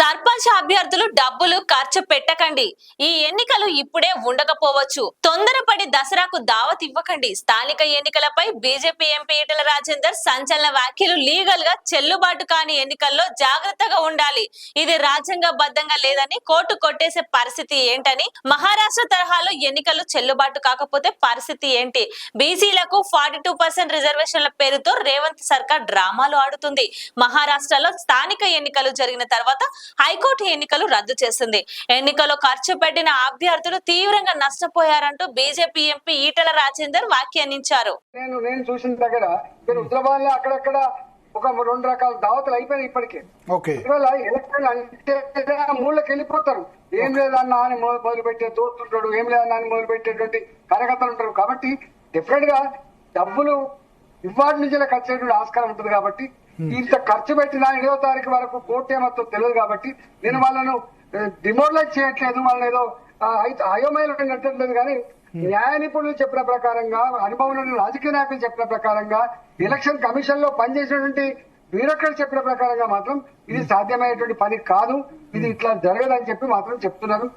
సర్పంచ్ అభ్యర్థులు డబ్బులు ఖర్చు పెట్టకండి. ఈ ఎన్నికలు ఇప్పుడే ఉండకపోవచ్చు. తొందరపడి దసరాకు దావత్ ఇవ్వకండి. స్థానిక ఎన్నికలపై బీజేపీ ఎంపీ ఈటెల రాజేందర్ సంచలన వ్యాఖ్యలు. లీగల్ గా చెల్లుబాటు కాని ఎన్నికల్లో జాగ్రత్తగా ఉండాలి. ఇది రాజ్యాంగబద్ధంగా లేదని కోర్టు కొట్టేసే పరిస్థితి ఏంటని, మహారాష్ట్ర తరహాలో ఎన్నికలు చెల్లుబాటు కాకపోతే పరిస్థితి ఏంటి? బీసీలకు 42% రిజర్వేషన్ల పేరుతో రేవంత్ సర్కార్ డ్రామాలు ఆడుతుంది. మహారాష్ట్రలో స్థానిక ఎన్నికలు జరిగిన తర్వాత హైకోర్టు ఎన్నికలు రద్దు చేసింది. ఎన్నికల్లో ఖర్చు పెట్టిన అభ్యర్థులు తీవ్రంగా నష్టపోయారంటూ బీజేపీ ఎంపీ ఈటెల రాజేందర్ వ్యాఖ్యానించారు. నేను చూసిన దగ్గర హుజరాబాద్ లో అక్కడక్కడ ఒక 2 రకాల దావతులు అయిపోయినాయి ఇప్పటికే. ఎలక్షన్ అంటే మూలకి వెళ్ళిపోతారు. ఏం లేదన్నా అని మొదలు పెట్టే దోస్తుంటాడు, ఏం లేదన్నా అని మొదలు పెట్టేటువంటి కార్యకర్తలు ఉంటారు. కాబట్టి డెఫినెట్ గా డబ్బులు ఇవాటి నుంచి ఖర్చు ఆస్కారం ఉంటుంది. కాబట్టి ఇంత ఖర్చు పెట్టిన 7వ తారీఖు వరకు కోర్టు ఏమో తెలియదు. కాబట్టి నేను వాళ్ళను డిమోరలైజ్ చేయట్లేదు, వాళ్ళని ఏదో అయోమయంలో కట్టట్లేదు. కానీ న్యాయ నిపుణులు చెప్పిన ప్రకారంగా, అనుభవంలో రాజకీయ నాయకులు చెప్పిన ప్రకారంగా, ఎలక్షన్ కమిషన్ లో పనిచేసినటువంటి బ్యూరోక్రాట్ చెప్పిన ప్రకారంగా మాత్రం ఇది సాధ్యమయ్యేటువంటి పని కాదు. ఇది ఇట్లా జరగదని చెప్పి మాత్రం చెప్తున్నారు.